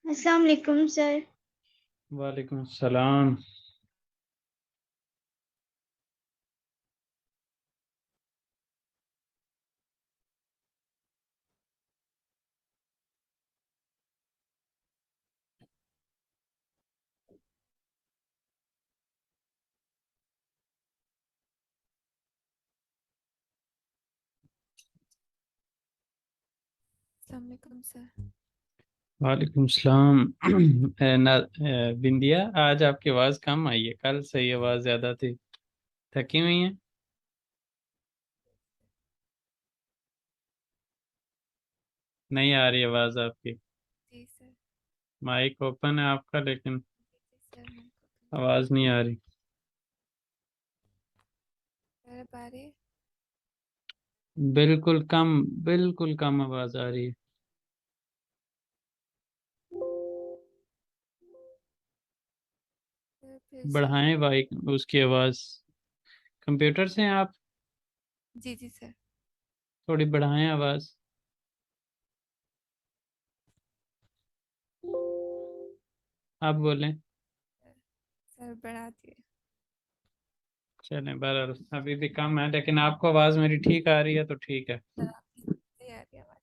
अस्सलाम वालेकुम सर। वालेकुम सलाम। अस्सलाम वालेकुम सर। वालेकुम सलाम। बिंदिया, आज आपकी आवाज़ कम आई है, कल सही आवाज़ ज़्यादा थी। थकी हुई है? नहीं आ रही आवाज़ आपकी। जी सर। माइक ओपन है आपका, लेकिन जी सर, मैं आवाज़ नहीं आ रही। सर बारे बिल्कुल कम, बिल्कुल कम आवाज़ आ रही है। सर फिर से। बढ़ाएं भाई उसकी आवाज़। कंप्यूटर से हैं आप? जी जी सर। थोड़ी बढ़ाएं आवाज़। आप बोलें। सर, सर बढ़ा दिए। चलें, बहरहाल अभी भी कम है, लेकिन आपको आवाज़ मेरी ठीक आ रही है तो ठीक है। सर आपकी सही आ रही आवाज़।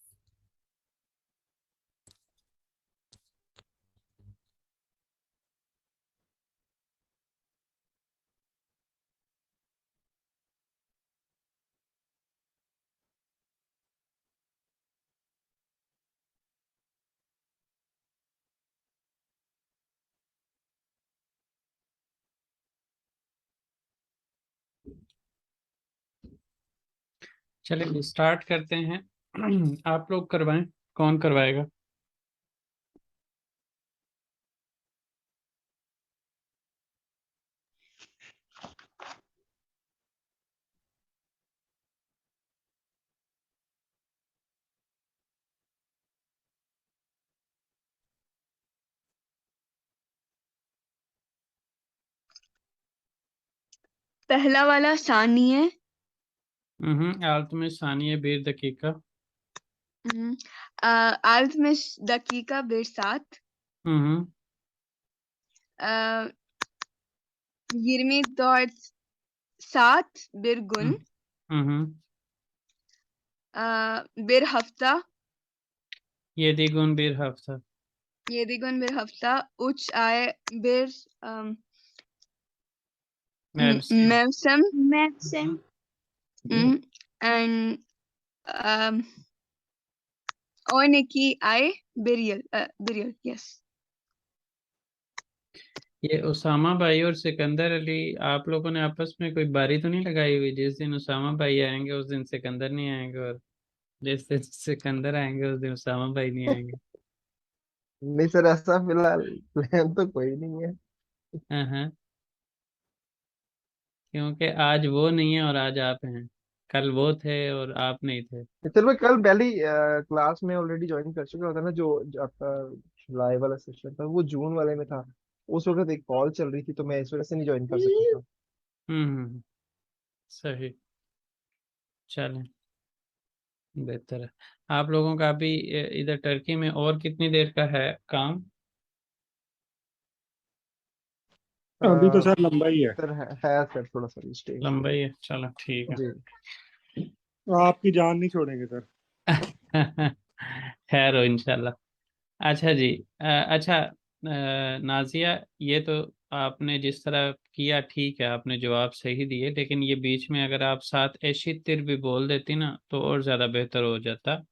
चलिए स्टार्ट करते हैं। आप लोग करवाएं। कौन करवाएगा? पहला वाला सानिए। आलतुमिश सानिया बीर दकीका। आल्तमिश दकीका बिरसात। हम्म 24 saat bir gün. हम्म हम्म। Bir hafta. ये दिगुन बीर हफ्ता। 7 gün bir hafta. 3 ay bir मevsim। mevsim. Hmm. And 12 ay bir yıl. Bir yıl. Yes. ये उसामा भाई और सिकंदर अली, आप लोगों ने आपस में कोई बारी तो नहीं लगाई हुई? जिस दिन उसामा भाई आएंगे उस दिन सिकंदर नहीं आएंगे, और जिस दिन सिकंदर आएंगे उस दिन उसामा भाई नहीं आएंगे। नहीं सर, ऐसा फिलहाल प्लान तो कोई नहीं है। हाँ हाँ। क्योंकि आज वो नहीं है और आज आप हैं। कल वो थे और आप नहीं थे। सर मैं कल पहली क्लास में ऑलरेडी ज्वाइन कर चुका होता ना, जो आपका जुलाई वाला सेशन था वो जून वाले में था। उस वक्त एक कॉल चल रही थी तो मैं इस वजह से नहीं ज्वाइन कर सकता था। हम्म। सही। चलें, बेहतर है। आप लोगों का अभी इधर टर्की में और कितनी देर का है काम? अभी तो अ, सर लंबा ही है। सर है सर, थोड़ा सा मिस्टेक। लंबाई है, चलो ठीक है। जी। आपकी जान नहीं छोड़ेंगे सर। खैर हो इंशाल्लाह। अच्छा जी। अच्छा, नाजिया, ये तो आपने जिस तरह किया ठीक है, आपने जवाब सही दिए, लेकिन ये बीच में अगर आप साथ एशितिर भी बोल देती ना तो और ज़्यादा बेहतर हो जाता।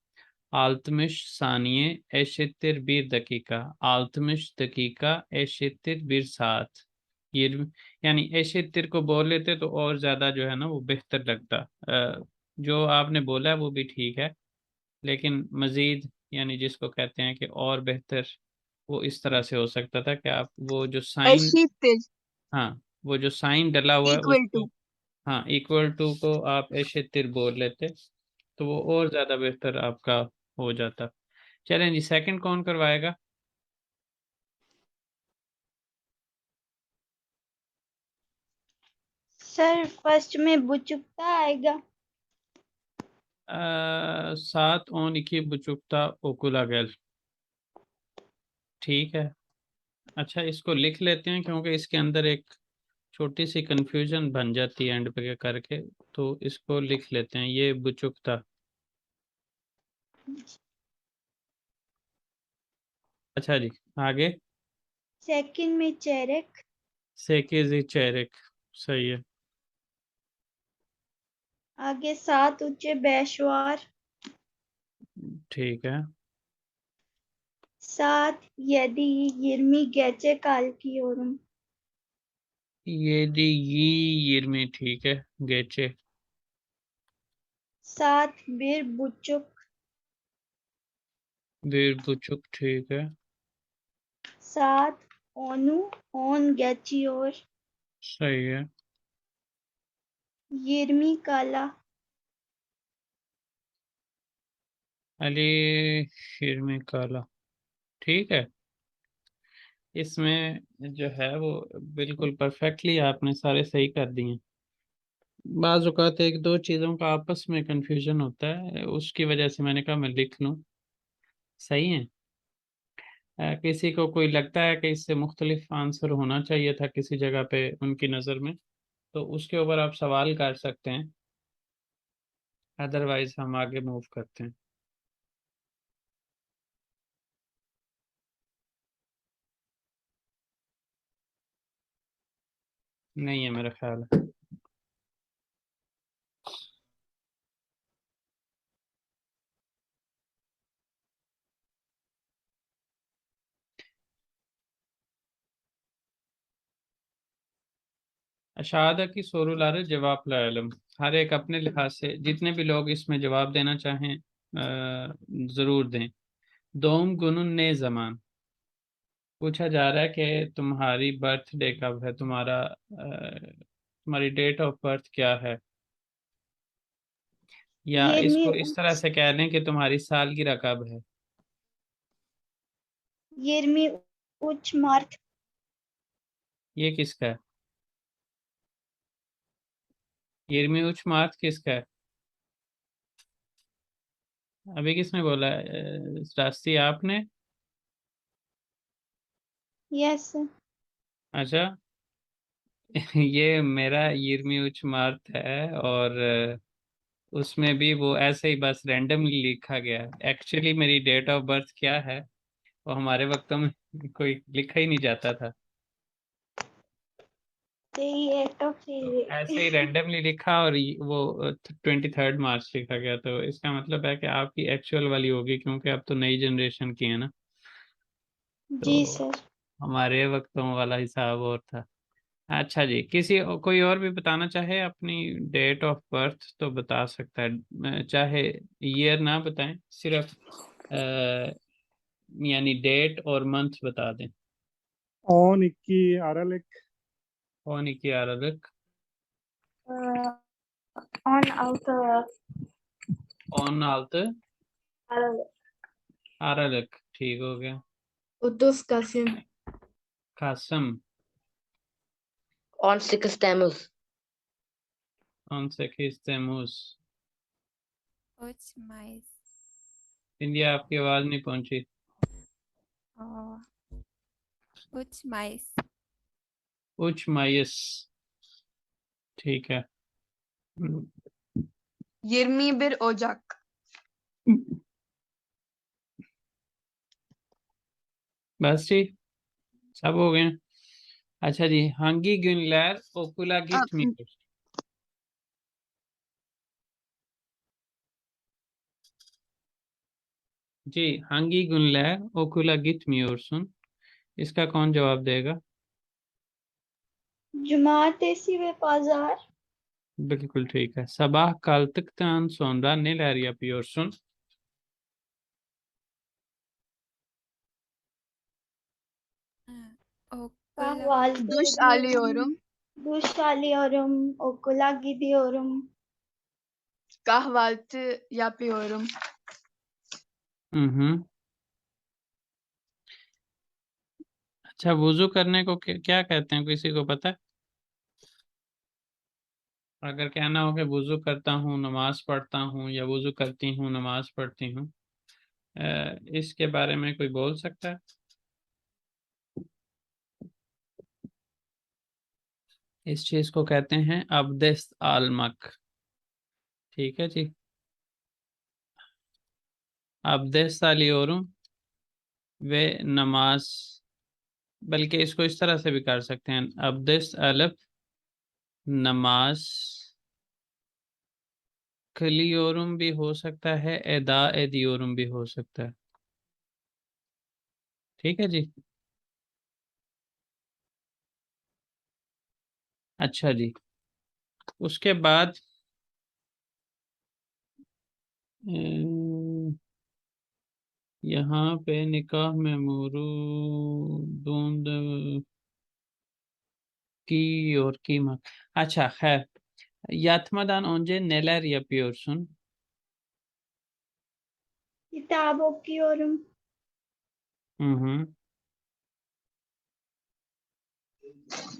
आल्तमिश सानिये एशितिर बीर दकीका। आल्तमिश दकीका एशितिर बीर सात। ये यानी एशितिर को बोल लेते तो और ज़्यादा जो है ना वो बेहतर लगता। जो आपने बोला है वो भी ठीक है, लेकिन मज़ीद यानी जिसको कहते हैं कि और बेहतर, वो इस तरह से हो सकता था कि आप वो जो साइन, Eşittir. हाँ, वो जो साइन डला हुआ है Equal उसको, to. हाँ, इक्वल टू को आप एशतिर बोल लेते तो वो और ज़्यादा बेहतर आपका हो जाता। चलें जी, सेकंड कौन करवाएगा? सर फर्स्ट में बुचुक्ता आएगा। सात ऑन इकी बुचुकता ओकुला गेल। ठीक है। अच्छा, इसको लिख लेते हैं क्योंकि इसके अंदर एक छोटी सी कंफ्यूजन बन जाती है एंड पे करके, तो इसको लिख लेते हैं। ये बुचुक था। अच्छा जी, आगे। सेकंड में चेरेक, सेकेजी चेरिक, सही है। आगे 7 ऊंचे बेशवार, ठीक है। 7 यदि यिर्मी गेचे कालकियोरुम, ये दी यिर्मी, ठीक है। गेचे। 7 बिर बुचुक, वीर बुचुक, ठीक है। 7 ओनु ओन गेचियोर, सही है। यिर्मी काला, अली यिर्मी काला, ठीक है। इसमें जो है वो बिल्कुल परफेक्टली आपने सारे सही कर दिए। बाज़ औक़ात एक दो चीज़ों का आपस में कंफ्यूजन होता है, उसकी वजह से मैंने कहा मैं लिख लूँ। सही है। किसी को कोई लगता है कि इससे मुख्तलिफ आंसर होना चाहिए था किसी जगह पे उनकी नज़र में, तो उसके ऊपर आप सवाल कर सकते हैं। अदरवाइज हम आगे मूव करते हैं। नहीं है मेरा ख्याल है। शहादा की सोरुलार जवाब लालम, हर एक अपने लिहाज से जितने भी लोग इसमें जवाब देना चाहें ज़रूर दें। दोम गुनुन ने ज़मान, पूछा जा रहा है कि तुम्हारी बर्थडे कब है, तुम्हारी डेट ऑफ बर्थ क्या है, या यिर्मी इसको इस तरह से कह लें कि तुम्हारी सालगिरह कब है। यिर्मी उच मार्थ, ये किसका है? यिर्मी उच मार्थ किसका है? अभी किसने बोला है? रास्ती आपने? यस, अच्छा। ये मेरा यिर्मी उच मार्थ है, और उसमें भी वो ऐसे ही बस रैंडमली लिखा गया है। एक्चुअली मेरी डेट ऑफ बर्थ क्या है वो हमारे वक्तों में कोई लिखा ही नहीं जाता था। तो ऐसे ही रैंडमली लिखा, और वो 23 मार्च लिखा गया, तो इसका मतलब है कि आपकी एक्चुअल वाली होगी, क्योंकि अब तो नई जनरेशन की है ना। जी तो सर। हमारे वक्तों वाला हिसाब और था। अच्छा जी, कोई और भी बताना चाहे अपनी डेट ऑफ बर्थ तो बता सकता है, चाहे ईयर ना बताएं, सिर्फ यानी डेट और मंथ बता दें। ऑन इक्की आरलेक, कौन की अरबिक? ऑन आउट ऑन आल्त अरबिक, ठीक हो गया। Udus Kasim कासम। on 6 Tammuz. ऑन से खिस्तमूस। उच माइस इंडिया, आपकी आवाज नहीं पहुंची। उच माइस उच मायस, ठीक है। Yirmi bir Ocak. बस जी, सब हो गए। अच्छा जी, हांगी गुनलैर ओकुला गिट Uh, मीटर। जी, हांगी गुनलैर ओकुला गिट म्योरसुन, इसका कौन जवाब देगा? जमात ऐसी वे बाजार, बिल्कुल ठीक है। सबाह काल्तकतान सोनरा नीलहरिया पियोरसुन। ओकुला kahvaltı Duş alıyorum. duş alıyorum, okula gidiyorum, Kahvaltı yapıyorum. हम्म। अच्छा, वुजू करने को क्या कहते हैं, किसी को पता है? अगर कहना हो कि वुजू करता हूँ, नमाज पढ़ता हूँ, या वुजू करती हूँ, नमाज पढ़ती हूँ, इसके बारे में कोई बोल सकता है? इस चीज को कहते हैं अब्देस्त आलमक। ठीक है जी, अब्देस्त आलियोरुम वे नमाज, बल्कि इसको इस तरह से भी कर सकते हैं, अब्देस्त अलफ नमाज कलियोरुम भी हो सकता है, एदा एदियोरुम भी हो सकता है। ठीक है जी। अच्छा जी, उसके बाद यहाँ पे निकाह में दूंद की और कीमा। अच्छा खैर, yatmadan önce neler yapıyorsun? किताब okuyorum. Hı hı.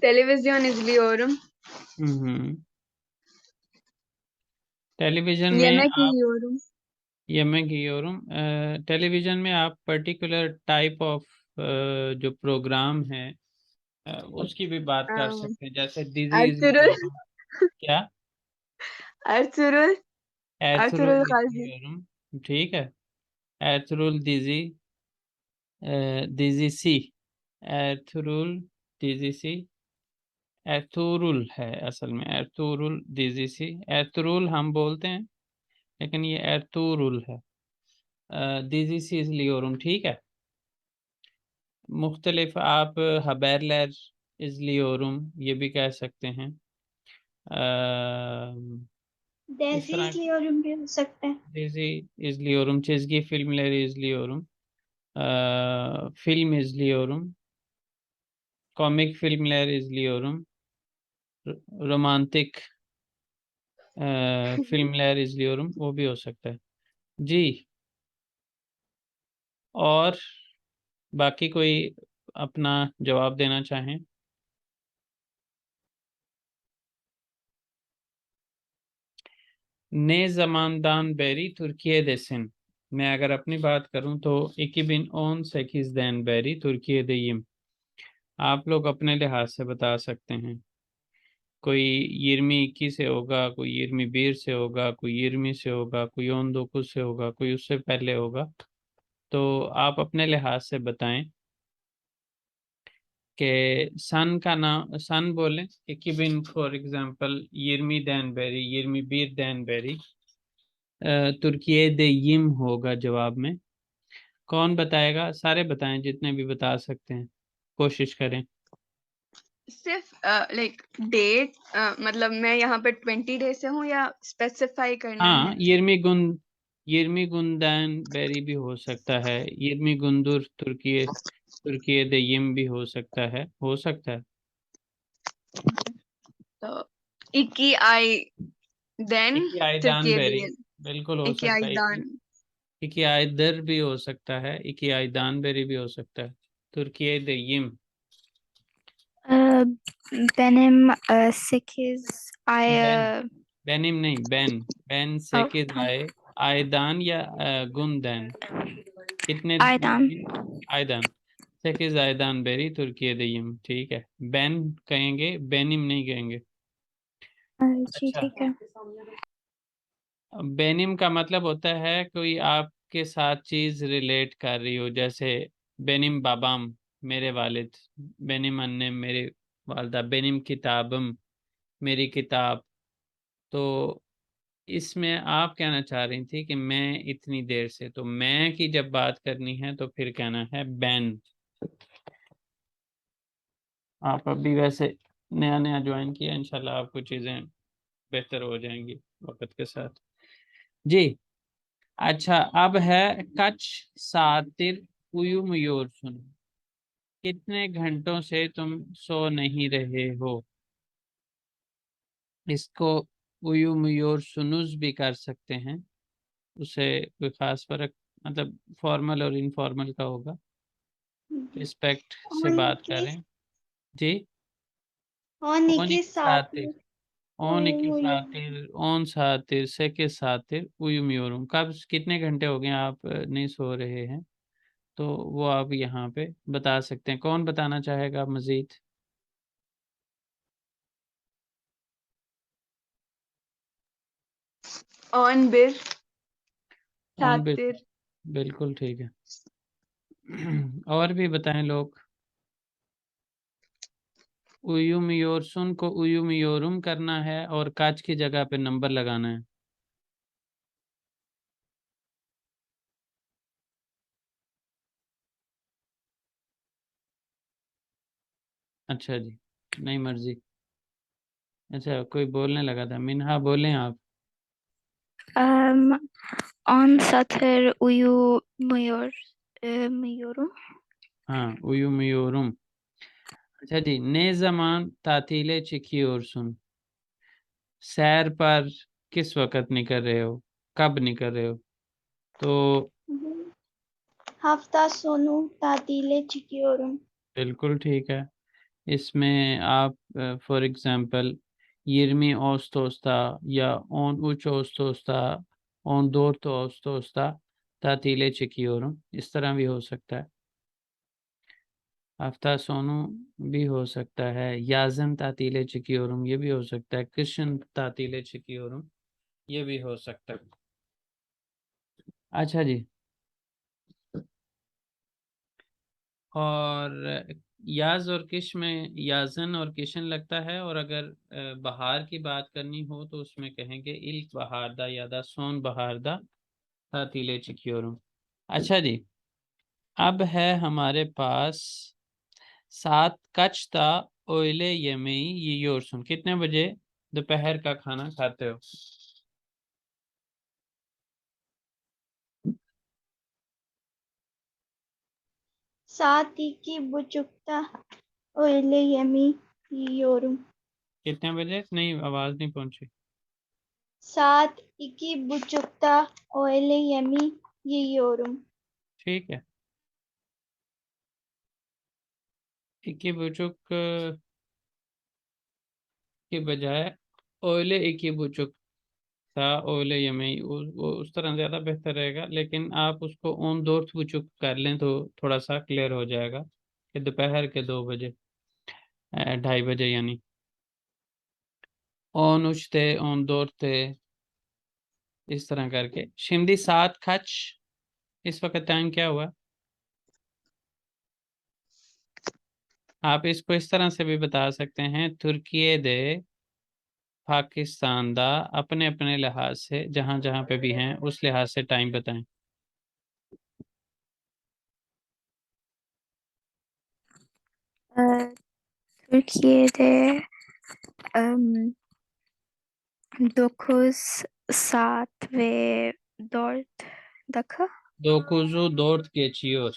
Televizyon izliyorum. Hı hı. Television में Yemek आप yiyorum. yemek yiyorum। टेलीविजन में आप पर्टिकुलर टाइप ऑफ जो प्रोग्राम है उसकी भी बात कर Um, सकते हैं, जैसे दिजी Ertuğrul. izliyorum। क्या? Ertuğrul. एर्थुरुल Ertuğrul Gazi. izliyorum। ठीक है, एर्थुरुल दिजी dizisi, एर्थुरुल dizisi, एर्थुरुल है असल में, एर्थुरुल dizisi, एर्थुरुल हम बोलते हैं लेकिन ये एर्थुरुल है। dizisi izliyorum। ठीक है, मुख्तलिफ आप haberler izliyorum ये भी कह सकते हैं। इस Dizi तरह izliyorum भी हो सकता है. dizi izliyorum, çizgi filmleri izliyorum, film izliyorum, komik filmler izliyorum, रोमांटिक फिल्मler izliyorum, वो भी हो सकता है जी। और बाकी कोई अपना जवाब देना चाहें? Ne zamandan beri Türkiye'desin? मैं अगर अपनी बात करूं तो 2018'den beri Türkiye'deyim। आप लोग अपने लिहाज से बता सकते हैं, कोई 22 से होगा, कोई 21 से होगा, कोई 20 से होगा, कोई 19 से होगा, कोई उससे पहले होगा। तो आप अपने लिहाज से बताएं कि सन का नाम, सन बोलें 2000 for example, 20'den beri, 21'den beri, Türkiye'deyim होगा जवाब में। कौन बताएगा? सारे बताएं जितने भी बता सकते हैं, कोशिश करें। सिर्फ लाइक डेट, मतलब मैं यहाँ पे 20 डेज से हूँ या स्पेसिफाई करना हाँ, है? 20 günden beri भी हो सकता है, 20 gündür Türkiye'deyim भी हो सकता है, हो सकता है। तो 2 aydan 2 aydan beri Türkiye'deyim. बिल्कुल हो 2 सकता है, aydan. 2 aydır भी हो सकता है, 2 aydan beri भी हो सकता है। Türkiye'deyim, benim 8 ay ben, benim नहीं, ben 8 tamam. aydan या günden, कितने Aydan. aydan, 8 aydan beri Türkiye'deyim। ठीक है, ben कहेंगे, benim नहीं कहेंगे। जी अच्छा, ठीक है. बेनिम का मतलब होता है कोई आपके साथ चीज रिलेट कर रही हो, जैसे बेनिम बाबाम मेरे वालिद, बेनिम अन्ने मेरे वालदा, बेनिम किताबम मेरी किताब। तो इसमें आप कहना चाह रही थी कि मैं इतनी देर से, तो मैं की जब बात करनी है तो फिर कहना है बैन। आप अभी वैसे नया नया ज्वाइन किया, इंशाल्लाह आपको चीज़ें बेहतर हो जाएंगी वक्त के साथ जी। अच्छा, अब है कच सातिर uyumuyorsun, कितने घंटों से तुम सो नहीं रहे हो। इसको uyumuyorsunuz भी कर सकते हैं, उसे कोई खास फर्क, मतलब फॉर्मल और इनफॉर्मल का होगा, रिस्पेक्ट से बात 12 करें जी। 12 12 saattir, saattir 12 uyumuyorum. saattir, 10 saattir, 8 saattir uyumuyorum, कब कितने घंटे हो गए आप नहीं सो रहे हैं, तो वो आप यहाँ पे बता सकते हैं। कौन बताना चाहेगा मजीद? ऑन बिर ऑन बिल, सातिर बिल्कुल ठीक है। और भी बताएं लोग। उयुमियोरसुन को उयुमियोरुम करना है और काच की जगह पे नंबर लगाना है। अच्छा जी, नहीं मर्जी। अच्छा, कोई बोलने लगा था, मिनहा बोलें आप। On Satir Uyu Mayor Mayorum. हाँ, उयुमियोरुम। अच्छा जी, ने जमान तातीले चिकियोरसुन, सैर पर किस वक्त निकल रहे हो, कब निकल रहे हो? तो hafta sonu tatile çıkıyorum. बिल्कुल ठीक है। इसमें आप फॉर एग्जांपल 20 Ağustos'ta या 13 Ağustos'ta 14 Ağustos'ta tatile çıkıyorum, इस तरह भी हो सकता है। हफ्ता सोनू भी हो सकता है, याजन तातीले çıkıyorum ये भी हो सकता है, कृष्ण तातीले çıkıyorum ये भी हो सकता है। अच्छा जी, और याज और किश में याजन और किशन लगता है, और अगर बहार की बात करनी हो तो उसमें कहेंगे इल्क बहारदा या दा सोन बहारदा तातीले çıkıyorum। अच्छा जी, अब है हमारे पास 7 kaçta öğle yemeği yiyorsun, कितने बजे दोपहर का खाना खाते हो? Saat 2.30'da öğle yemeği yiyorum. कितने बजे? नहीं, आवाज नहीं पहुंची। Saat 2.30'da öğle yemeği yiyorum. ठीक है, इक्की बुचुक के बजाय ओले इक्की बुचुक था, ओले यमई, वो उस तरह ज़्यादा बेहतर रहेगा, लेकिन आप उसको ओन दोर्थ बुचुक कर लें तो थोड़ा सा क्लियर हो जाएगा कि दोपहर के 2 बजे, 2:30 बजे यानी। ओन उचते, ओन दोरते, इस तरह करके। शिमदी 7 खच, इस वक्त टाइम क्या हुआ? आप इसको इस तरह से भी बता सकते हैं, तुर्की दे पाकिस्तान दा, अपने अपने लिहाज से जहाँ जहाँ पे भी हैं उस लिहाज से टाइम बताएं। Türkiye'de um, 9 saat ve 4 dakika. 9'u 4 geçiyor.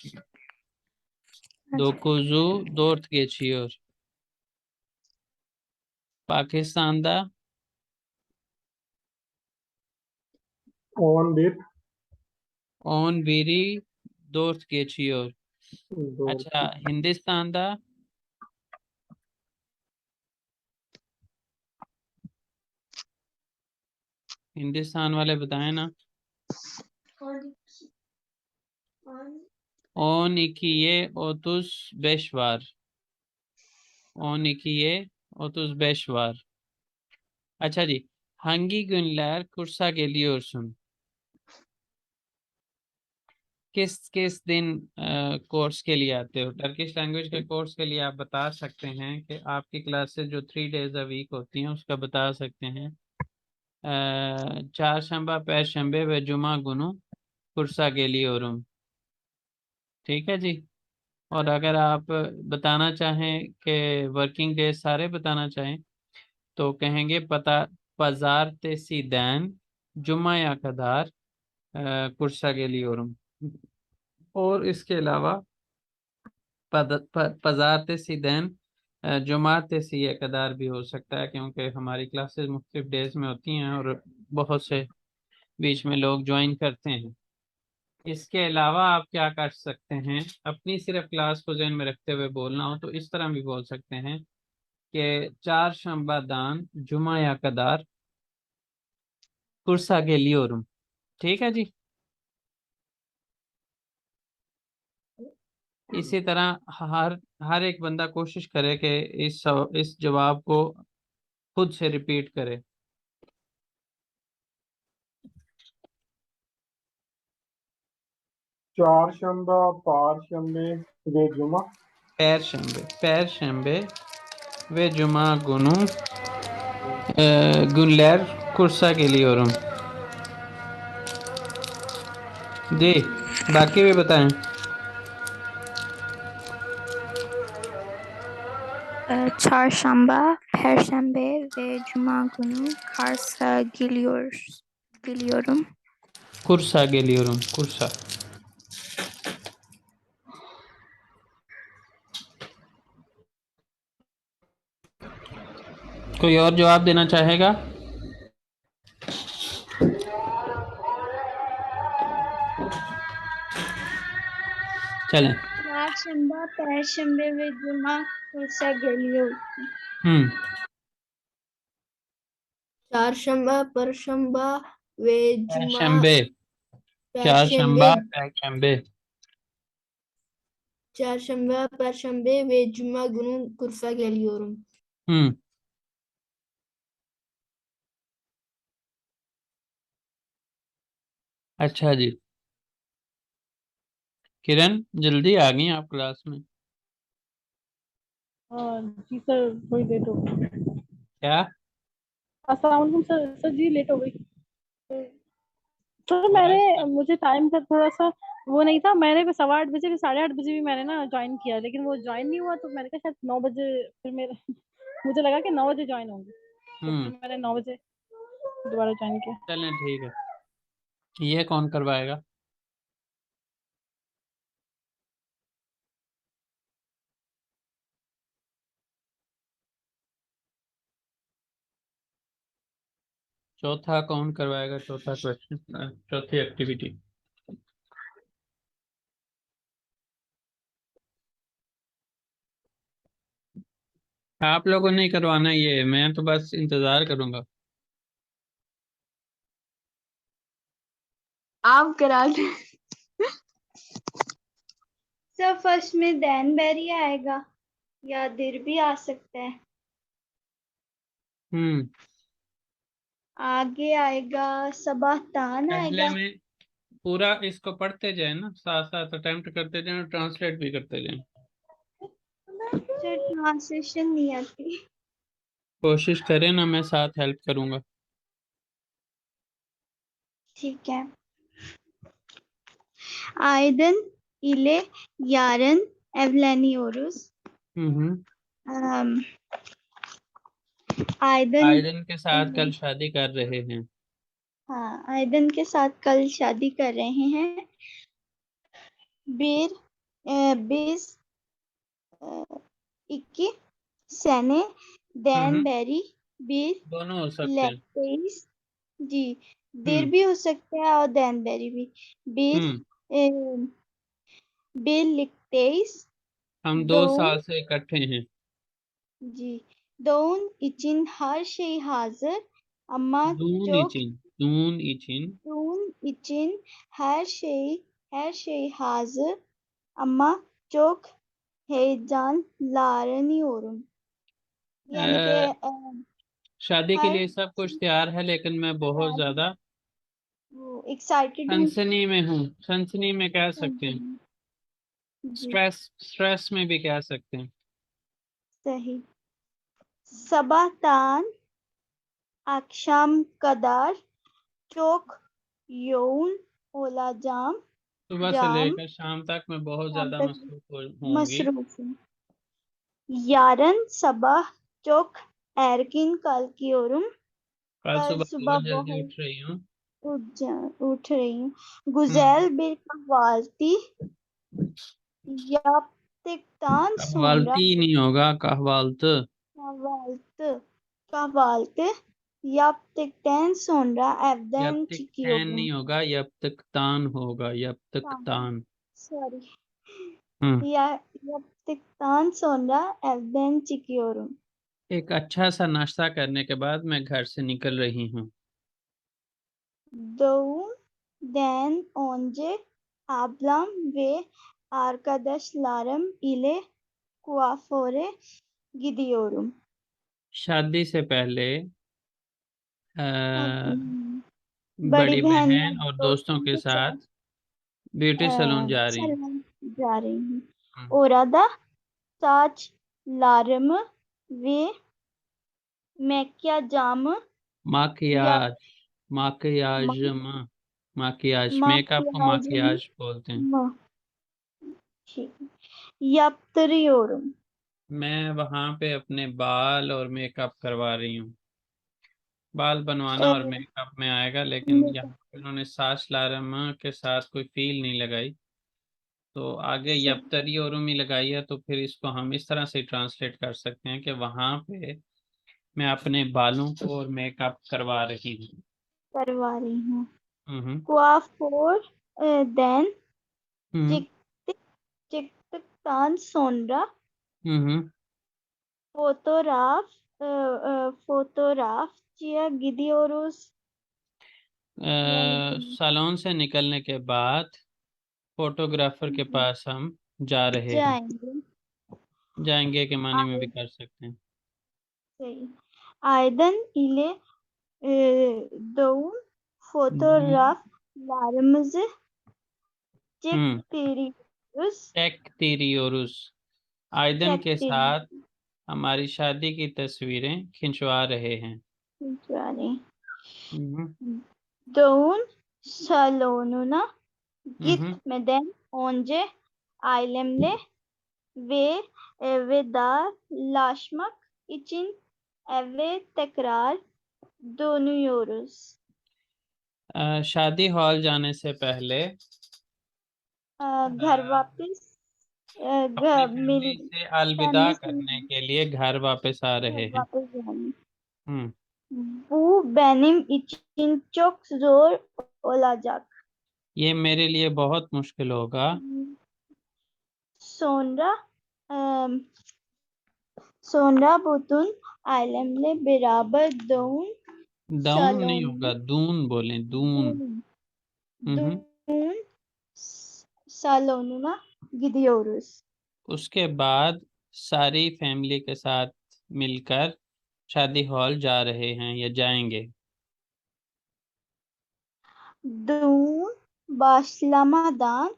9'u 4 geçiyor. Pakistan'da 11 11'i 4 geçiyor। दो अच्छा, हिंदुस्तानदा हिंदुस्तान वाले बताएं ना। 12'ye 35 var। 12'ye 35 var। अच्छा जी, hangi günler kursa geliyorsun? किस दिन कोर्स के लिए आते हो? टर्किश लैंग्वेज के कोर्स के लिए आप बता सकते हैं कि आपकी क्लासेस जो 3 days अ वीक होती हैं उसका बता सकते हैं। चारशंबा, पैरशंबे व जुमा गुनु कुर्सा गेलियोरुम। ठीक है जी। और अगर आप बताना चाहें कि वर्किंग डेज सारे बताना चाहें तो कहेंगे पता पजार सीदैन जुमा या कदार कुर्सा गेलियोरुम। और इसके अलावा पजाते सीदैन जुमाते सी कदार भी हो सकता है, क्योंकि हमारी क्लासेस मुख्तलिफ डेज में होती हैं और बहुत से बीच में लोग ज्वाइन करते हैं। इसके अलावा आप क्या कर सकते हैं, अपनी सिर्फ क्लास को ज़हन में रखते हुए बोलना हो तो इस तरह भी बोल सकते हैं कि चारशंबा दान जुमा या कदार कुर्सा के लियोरुम। ठीक है जी। इसी तरह हर एक बंदा कोशिश करे कि इस जवाब को खुद से रिपीट करे। Çarşamba, Perşembe ve Cuma. Perşembe ve Cuma günü günler kursa geliyorum. जी बाकी भी बताएं। Çarşamba, Perşembe ve Cuma günü Kars'a geliyorum. Kursa geliyorum. Kursa। कोई और जवाब देना चाहेगा? चलें। Çarşamba, Perşembe ve Cuma kursa geliyorum. Çarşamba, Perşembe ve Cuma. Perşembe, çarşamba, Perşembe। Çarşamba, Perşembe ve Cuma günü kursa geliyorum. अच्छा जी, किरण जल्दी आ गई आप क्लास में। जी सर, थोड़ी लेट हो गई। क्या? अस्सलाम वालेकुम सर। सर जी लेट हो गई सर। मुझे टाइम का थोड़ा सा वो नहीं था। मैंने 8:15 भी 8:30 भी मैंने ना ज्वाइन किया, लेकिन वो ज्वाइन नहीं हुआ, तो मैंने कहा शायद 9 बजे फिर मेरे मुझे लगा कि 9 बजे ज्वाइन होंगे, तो फिर मैंने 9 बजे दोबारा ज्वाइन किया। चलें ठीक है। ये कौन करवाएगा? चौथा कौन करवाएगा? चौथा क्वेश्चन, चौथी एक्टिविटी। आप लोगों ने करवाना ये, मैं तो बस इंतजार करूंगा। आप करा दे। सर फर्स्ट में दैनबेरी आएगा या दिर भी आ सकता है। आगे आएगा सबातान पहले आएगा। में पूरा इसको पढ़ते जाए ना, साथ साथ अटेम्प्ट करते जाए और ट्रांसलेट भी करते जाए। सर ट्रांसलेशन नहीं आती। कोशिश करें ना, मैं साथ हेल्प करूंगा। ठीक है। Aydın ile yarın evleniyoruz. Aydın iron के साथ कल शादी कर रहे हैं। हाँ, आयदन के साथ कल शादी कर रहे हैं। biz 2 sene beri दोनों हो सकते हैं। birlikteyiz। जी, देर भी हो सकता है और दैनबेरी भी। birlikteyiz। हम 2 साल से इकट्ठे हैं। जी, Doğum için her şey hazır ama Doon çok için, Doon için Doğum için her şey hazır ama çok heyecanlanıyorum। यानी कि शादी के हर लिए सब कुछ तैयार है, लेकिन मैं बहुत ज्यादा एक्साइटेड हूँ। सनसनी में हूँ। सनसनी में कह सकते हैं, जी स्ट्रेस में भी कह सकते हैं। सही। Sabahtan akşam kadar çok yoğun olacağım। सुबह से लेकर शाम तक मैं बहुत शाम ज्यादा तक मसरूफ होंगी। मसरूफ हूँ। Yarın sabah çok erken kalkıyorum। कल कल सुबह सुबह बहुत जल्दी बहुत उठ रही हूँ। उठ रही हूँ। Güzel bir kahvaltı yaptıktan sonra कहवालती नहीं होगा, कहवालत। kahvaltı yaptıktan sonra evden यब तक तैन çıkıyorum। नहीं होगा, यब तक तान होगा, यब तक तान। Sorry. Yaptıktan sonra evden çıkıyorum। एक अच्छा सा नाश्ता करने के बाद मैं घर से निकल रही हूँ। Doğumdan önce ablam ve arkadaşlarım ile kuaföre gidiyorum। शादी से पहले बड़ी बड़ी बहन बहन और दोस्तों के साथ ब्यूटी सैलून जा रही हैं। सैलून जा रही हूँ। हम्म, Orada saçlarımı ve makyajımı माकियाज माकियाज yap माकियाज मेकअप को makyajımı माकियाज बोलते हैं। ठीक yaptırıyorum. मैं वहां पे अपने बाल और मेकअप करवा रही हूँ। बाल बनवाना और मेकअप में आएगा, लेकिन यहाँ पे उन्होंने सास लारमा के साथ कोई फील नहीं लगाई, तो आगे यप्तरी और उमी लगाई है, तो फिर इसको हम इस तरह से ट्रांसलेट कर सकते हैं कि वहां पे मैं अपने बालों को और मेकअप करवा रही हूँ। करवा रही हूँ। हम्म Kuaförden हम्म çıktıktan sonra हम्म fotoğrafçıya gidiyoruz. सैलून से निकलने के बाद फोटोग्राफर के पास हम जा रहे हैं। जाएंगे के मानी में भी कर सकते हैं। Şey, Aydın ile Doğum fotoğraflarımızı हम्म çektiriyoruz. टेक्टिरियोरुस आयदन के Çektiriyoruz. साथ हमारी शादी की तस्वीरें खिंचवा रहे हैं। Yani हम्म Doğum salonuna हम्म gitmeden önce ailemle ve vedalaşmak için eve tekrar dönüyoruz. शादी हॉल जाने से पहले घर वापस अपनी फैमिली से अलविदा फैमिली करने के लिए घर वापस आ रहे हैं। वापस जाने. हम्म Bu benim için çok zor olacak. ये मेरे लिए बहुत मुश्किल होगा। Sonra sonra bütün ailemle beraber doğum दाउन नहीं होगा, salonuna दून बोलें, दून। düğün salonuna gidiyoruz. उसके बाद सारी फैमिली के साथ मिलकर शादी हॉल जा रहे हैं या जाएंगे। Düğün başlamadan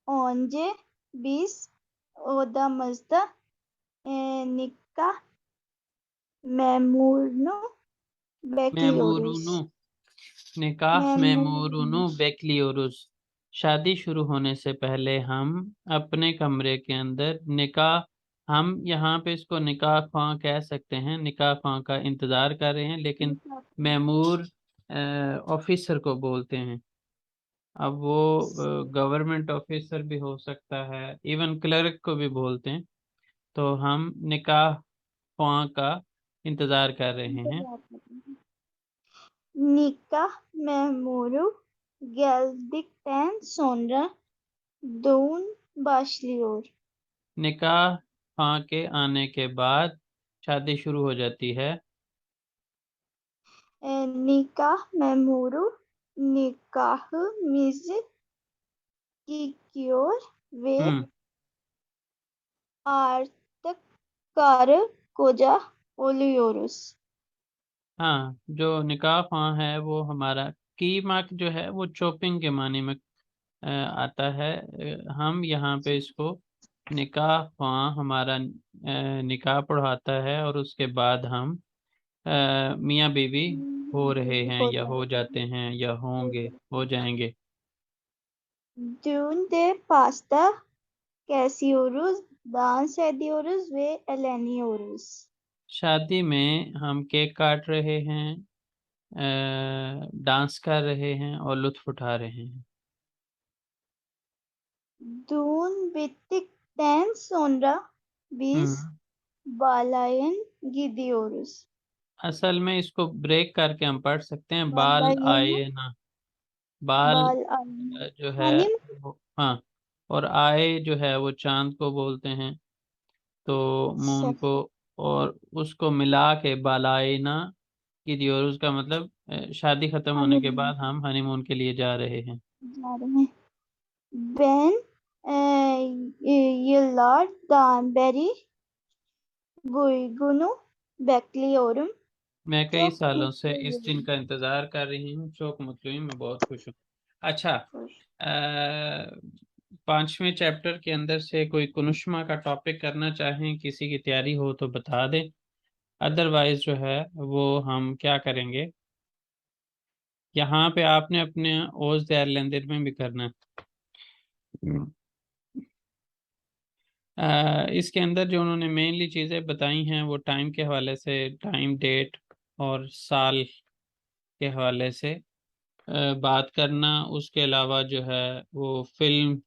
önce biz odamızda nikah memurunu bekliyoruz. मेमोरुनु निकाह मेमोरुनु बेक्लियोरुस शादी शुरू होने से पहले हम अपने कमरे के अंदर निकाह, हम यहाँ पे इसको निकाह ख्वां कह सकते हैं, निकाह ख्वां का इंतज़ार कर रहे हैं, लेकिन मेमूर ऑफिसर को बोलते हैं। अब वो गवर्नमेंट ऑफिसर भी हो सकता है, इवन क्लर्क को भी बोलते हैं। तो हम निकाह ख्वां का इंतज़ार कर रहे हैं। Nikah memuru geldikten sonra düğün başlıyor. निकाह ख्वां के आने के बाद शादी शुरू हो जाती है। Nikah memuru nikahımızı giyiyor ve artık karı koca oluyoruz. हाँ, जो निकाह ख्वां है वो हमारा कीमक जो है वो चॉपिंग के मानी में आता है। हम यहाँ पे इसको निकाह ख्वां हमारा निकाह पढ़ाता है, और उसके बाद हम मियाँ बीवी हो रहे हैं या हो जाते हैं या होंगे, हो जाएंगे। Düğünde pasta kesiyoruz, dans ediyoruz ve eğleniyoruz. शादी में हम केक काट रहे हैं, डांस कर रहे हैं और लुत्फ उठा रहे हैं। Düğün bittikten sonra biz balayın gidiyoruz. असल में इसको ब्रेक करके हम पढ़ सकते हैं, बाल बालायन आए ना, बाल बालायन जो है वो, हाँ, और आए जो है वो चांद को बोलते हैं, तो मून को, और उसको मिला के बालाइना की दियोर, उसका मतलब शादी खत्म होने के बाद हम हनीमून के लिए जा रहे हैं। जा रहे हैं. Ben yıllardan beri bunu bekliyorum. मैं कई çok सालों से इस दिन mutluyum. का इंतजार कर रही हूँ, चौक मुतलुई, मैं बहुत खुश हूँ। अच्छा, पांचवें चैप्टर के अंदर से कोई कुनुष्मा का टॉपिक करना चाहें, किसी की तैयारी हो तो बता दें, अदरवाइज जो है वो हम क्या करेंगे, यहाँ पे आपने अपने ओज दैरलंदर में भी करना है। इसके अंदर जो उन्होंने मेनली चीज़ें बताई हैं वो टाइम के हवाले से, टाइम, डेट और साल के हवाले से बात करना। उसके अलावा जो है वो फिल्म,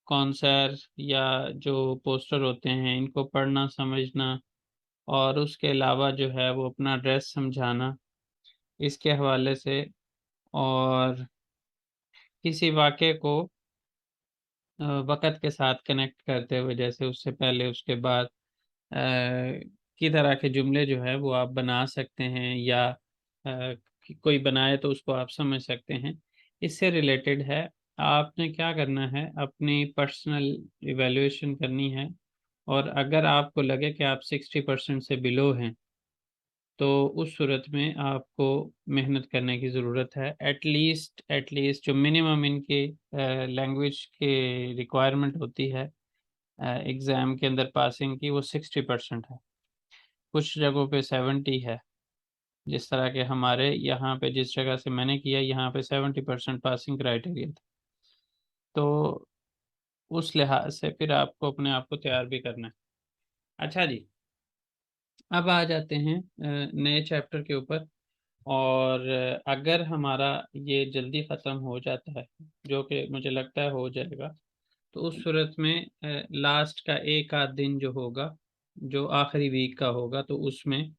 कॉन्सर्ट या जो पोस्टर होते हैं इनको पढ़ना समझना, और उसके अलावा जो है वो अपना ड्रेस समझाना इसके हवाले से, और किसी वाक़े को वक़्त के साथ कनेक्ट करते हुए, जैसे उससे पहले उसके बाद की तरह के जुमले जो है वो आप बना सकते हैं, या कोई बनाए तो उसको आप समझ सकते हैं। इससे रिलेटेड है, आपने क्या करना है, अपनी पर्सनल इवैल्यूएशन करनी है, और अगर आपको लगे कि आप 60% से बिलो हैं तो उस सूरत में आपको मेहनत करने की ज़रूरत है। एटलीस्ट जो मिनिमम इनके लैंग्वेज के रिक्वायरमेंट होती है एग्ज़ाम के अंदर पासिंग की, वो 60% है। कुछ जगहों पे 70 है, जिस तरह के हमारे यहाँ पे, जिस जगह से मैंने किया यहाँ पे 70% पासिंग क्राइटेरिया था। तो उस लिहाज से फिर आपको अपने आप को तैयार भी करना है। अच्छा जी, अब आ जाते हैं नए चैप्टर के ऊपर। और अगर हमारा ये जल्दी ख़त्म हो जाता है, जो कि मुझे लगता है हो जाएगा, तो उस सूरत में लास्ट का एक आध दिन जो होगा, जो आखिरी वीक का होगा, तो उसमें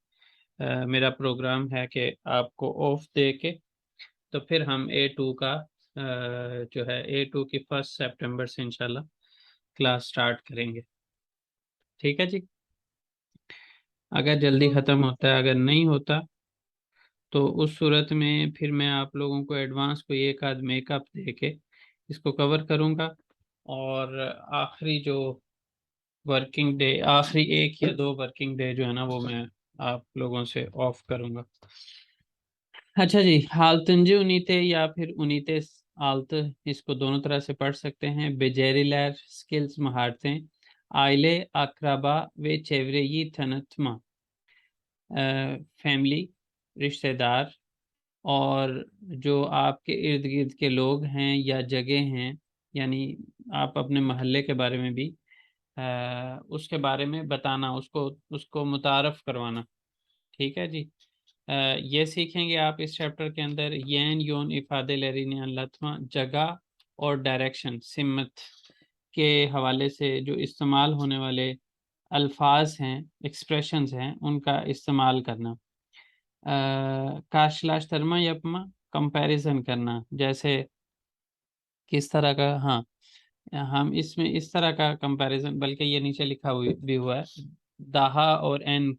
मेरा प्रोग्राम है कि आपको ऑफ दे के तो फिर हम A2 का जो है A2 की 1 सितंबर से इंशाल्लाह क्लास स्टार्ट करेंगे। ठीक है जी, अगर जल्दी ख़त्म होता है, अगर नहीं होता तो उस सूरत में फिर मैं आप लोगों को एडवांस कोई एक आध मेकअप दे के इसको कवर करूँगा, और आखिरी जो वर्किंग डे, आखिरी 1 या 2 वर्किंग डे जो है ना, वो मैं आप लोगों से ऑफ करूँगा। अच्छा जी, हालतंजे उनीते या फिर उनीते आलत, इसको दोनों तरह से पढ़ सकते हैं। बेजेरिलर स्किल्स, महारतें, आइले अकरबा वे चेवरेई थनतमा, फैमिली, रिश्तेदार, और जो आपके इर्द गिर्द के लोग हैं या जगह हैं, यानी आप अपने महल्ले के बारे में भी उसके बारे में बताना, उसको उसको मुतारफ़ करवाना। ठीक है जी, ये सीखेंगे आप इस चैप्टर के अंदर। यैन योन इफादे लरीन लथमा, जगह और डायरेक्शन, सिमत के हवाले से जो इस्तेमाल होने वाले अल्फाज हैं, एक्सप्रेशंस हैं, उनका इस्तेमाल करना। काशलाश्तरमा यपमा, कंपैरिजन करना, जैसे किस तरह का, हाँ, हम इसमें इस तरह का कंपैरिजन, बल्कि ये नीचे लिखा भी हुआ है, दाहा और एन,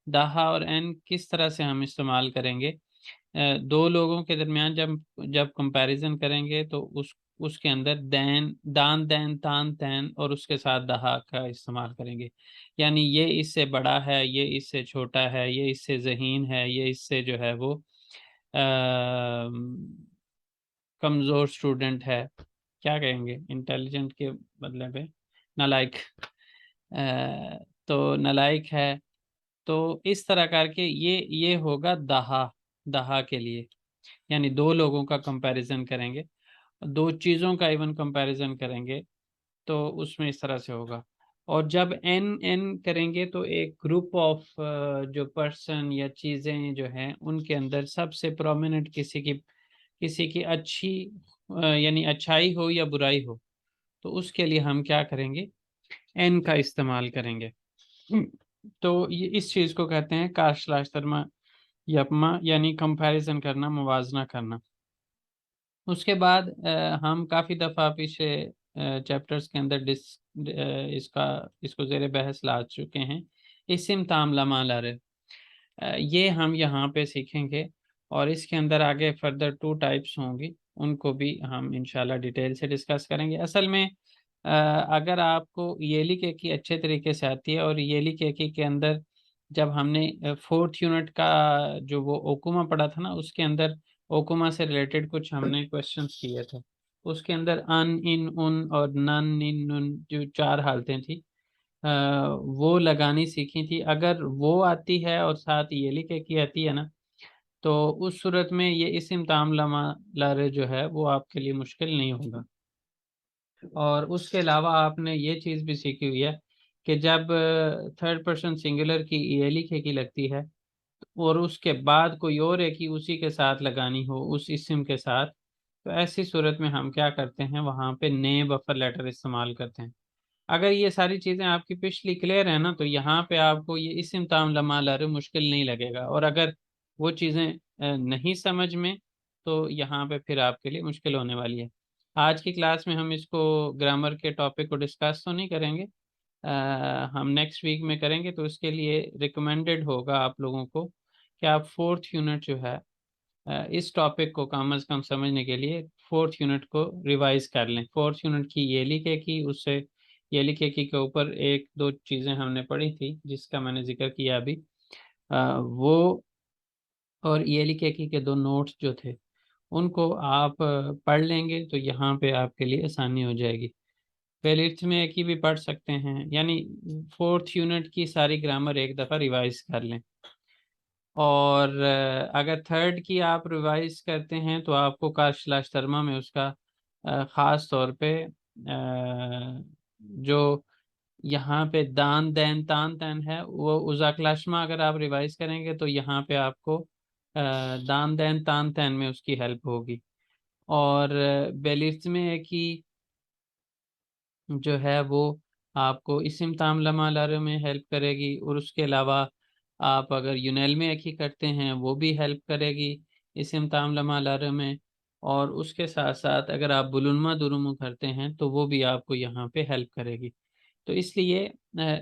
दाहा और एन किस तरह से हम इस्तेमाल करेंगे। दो लोगों के दरमियान जब जब कंपैरिजन करेंगे तो उसके अंदर दैन, दान, दैन, तान, तैन और उसके साथ दहा का इस्तेमाल करेंगे। यानी ये इससे बड़ा है, ये इससे छोटा है, ये इससे ज़हीन है, ये इससे जो है वो कमज़ोर स्टूडेंट है, क्या कहेंगे, इंटेलिजेंट के बदले पे नालायक, तो नालायक है। तो इस तरह करके ये होगा दहा, दहा के लिए, यानी दो लोगों का कंपैरिजन करेंगे, दो चीज़ों का इवन कंपैरिजन करेंगे, तो उसमें इस तरह से होगा। और जब एन एन करेंगे तो एक ग्रुप ऑफ जो पर्सन या चीज़ें जो हैं उनके अंदर सबसे प्रोमिनेंट किसी की अच्छी यानी अच्छाई हो या बुराई हो, तो उसके लिए हम क्या करेंगे, एन का इस्तेमाल करेंगे। तो ये इस चीज़ को कहते हैं काशलाश्तरमा यपमा, यानी कंपैरिजन करना, मुवाजना करना। उसके बाद हम काफ़ी दफ़ा पीछे चैप्टर्स के अंदर इसको ज़ेर बहस ला चुके हैं, इस्म तामला मालारे, ये हम यहाँ पे सीखेंगे, और इसके अंदर आगे फर्दर 2 टाइप्स होंगी, उनको भी हम इंशाल्लाह डिटेल से डिस्कस करेंगे। असल में अगर आपको येली केकी अच्छे तरीके से आती है, और येली केकी के अंदर जब हमने 4th यूनिट का जो वो ओकुमा पढ़ा था ना, उसके अंदर ओकुमा से रिलेटेड कुछ हमने क्वेश्चंस किए थे, उसके अंदर अन, इन, उन और नन, इन, उन जो 4 हालतें थी वो लगानी सीखी थी। अगर वो आती है और साथ ये लिखे की आती है ना, तो उस सूरत में ये इस्म ताम लमा लारे जो है वो आपके लिए मुश्किल नहीं होगा। और उसके अलावा आपने ये चीज़ भी सीखी हुई है कि जब थर्ड पर्सन सिंगुलर की ये लिखे की लगती है और उसके बाद कोई और एक ही उसी के साथ लगानी हो उस इस्म के साथ, तो ऐसी सूरत में हम क्या करते हैं, वहाँ पे ने बफर लेटर इस्तेमाल करते हैं। अगर ये सारी चीज़ें आपकी पिछली क्लियर है ना, तो यहाँ पे आपको ये इस्म ताम लमा लारे मुश्किल नहीं लगेगा। और अगर वो चीज़ें नहीं समझ में, तो यहाँ पे फिर आपके लिए मुश्किल होने वाली है। आज की क्लास में हम इसको ग्रामर के टॉपिक को डिस्कस तो नहीं करेंगे, हम नेक्स्ट वीक में करेंगे। तो इसके लिए रिकमेंडेड होगा आप लोगों को कि आप 4th यूनिट जो है इस टॉपिक को कम अज़ कम समझने के लिए 4th यूनिट को रिवाइज कर लें। 4th यूनिट की ये लिखे की, उससे ये लिखे की के ऊपर 1-2 चीज़ें हमने पढ़ी थी जिसका मैंने जिक्र किया अभी, वो और ये लिखे की के 2 नोट्स जो थे उनको आप पढ़ लेंगे तो यहाँ पे आपके लिए आसानी हो जाएगी। पेलिट्स में एक ही भी पढ़ सकते हैं, यानी 4th यूनिट की सारी ग्रामर एक दफ़ा रिवाइज कर लें। और अगर 3rd की आप रिवाइज करते हैं तो आपको काश/तर्मा में उसका ख़ास तौर पे जो यहाँ पे दान दैन तान तैन है वो उज़ाक्लाशमा अगर आप रिवाइज करेंगे तो यहाँ पे आपको दान दैन तान तैन में उसकी हेल्प होगी। और बेलिट्स में एक ही जो है वो आपको इस्म ताम लमा लारे में हेल्प करेगी। और उसके अलावा आप अगर यूनेल में एक ही करते हैं वो भी हेल्प करेगी इस्म ताम लमा लारे में। और उसके साथ साथ अगर आप बुलुनमा दुरुमु करते हैं तो वो भी आपको यहाँ पे हेल्प करेगी। तो इसलिए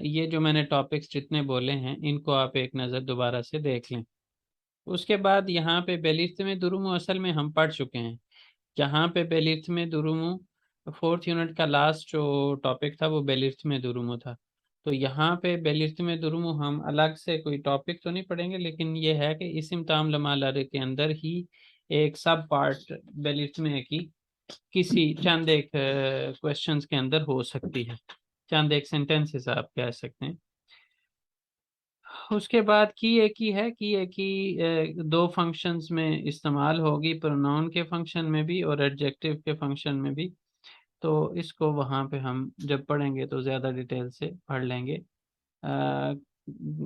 ये जो मैंने टॉपिक्स जितने बोले हैं इनको आप एक नज़र दोबारा से देख लें। उसके बाद यहाँ पे बेलिर्थ में दुरुमु असल में हम पढ़ चुके हैं। जहाँ पे बेलिर्थ में दुरुमु 4th यूनिट का लास्ट जो टॉपिक था वो बेलिर्थ में दुरुमु था। तो यहाँ पे बेलिर्थ में दुरुमु हम अलग से कोई टॉपिक तो नहीं पढ़ेंगे, लेकिन ये है कि इस्म ताम लमा लारे के अंदर ही एक सब पार्ट बेलिर्थ में की किसी चंद एक क्वेश्चंस के अंदर हो सकती है, चंद एक सेंटेंसेस आप कह सकते हैं। उसके बाद की एक ही है कि एक ही 2 फंक्शंस में इस्तेमाल होगी, प्रोनाउन के फंक्शन में भी और एडजेक्टिव के फंक्शन में भी। तो इसको वहाँ पे हम जब पढ़ेंगे तो ज़्यादा डिटेल से पढ़ लेंगे।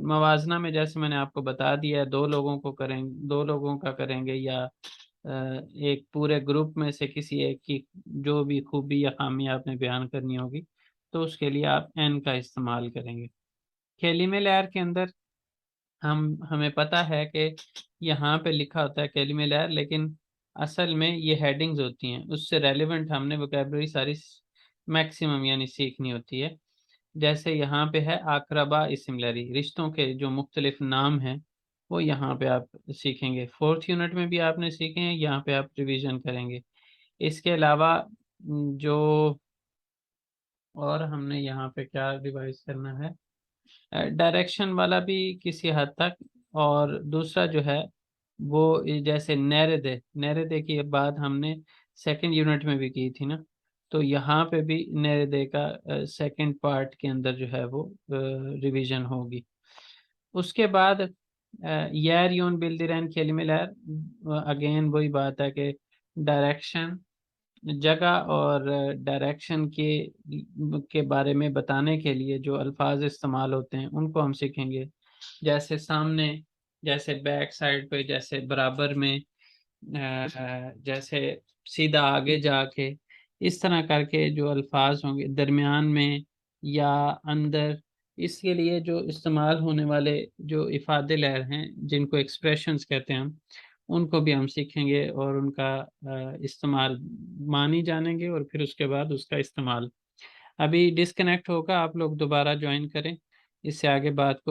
मवाजना में जैसे मैंने आपको बता दिया है 2 लोगों को करेंगे, 2 लोगों का करेंगे या एक पूरे ग्रुप में से किसी एक की जो भी खूबी या खामी आपने बयान करनी होगी तो उसके लिए आप एन का इस्तेमाल करेंगे। केलिमे लहर के अंदर हमें पता है कि यहाँ पे लिखा होता है केलिमे लहर, लेकिन असल में ये हेडिंग्स होती हैं, उससे रेलिवेंट हमने वोकेबलरी सारी मैक्सिमम यानी सीखनी होती है। जैसे यहाँ पे है आकरबा इस्मिलरी, रिश्तों के जो मुख्तलिफ नाम हैं वो यहाँ पे आप सीखेंगे। 4th यूनिट में भी आपने सीखे हैं, यहाँ पे आप रिवीजन करेंगे। इसके अलावा जो और हमने यहाँ पे क्या रिवाइज करना है, डायरेक्शन वाला भी किसी हद तक। और दूसरा जो है वो जैसे नैरेदे की बात हमने 2nd यूनिट में भी की थी ना, तो यहाँ पे भी नैरेदे का 2nd पार्ट के अंदर जो है वो रिवीजन होगी। उसके बाद यार यून बिल्दिरन खेलमिलर, अगेन वही बात है कि डायरेक्शन, जगह और डायरेक्शन के बारे में बताने के लिए जो अल्फाज इस्तेमाल होते हैं उनको हम सीखेंगे। जैसे सामने, जैसे बैक साइड पे, जैसे बराबर में, जैसे सीधा आगे जाके, इस तरह करके जो अल्फाज होंगे, दरमियान में या अंदर, इसके लिए जो इस्तेमाल होने वाले जो इफादे लहर हैं जिनको एक्सप्रेशंस कहते हैं हम, उनको भी हम सीखेंगे और उनका इस्तेमाल मानी जानेंगे और फिर उसके बाद उसका इस्तेमाल। अभी डिस्कनेक्ट होगा, आप लोग दोबारा ज्वाइन करें, इससे आगे बात को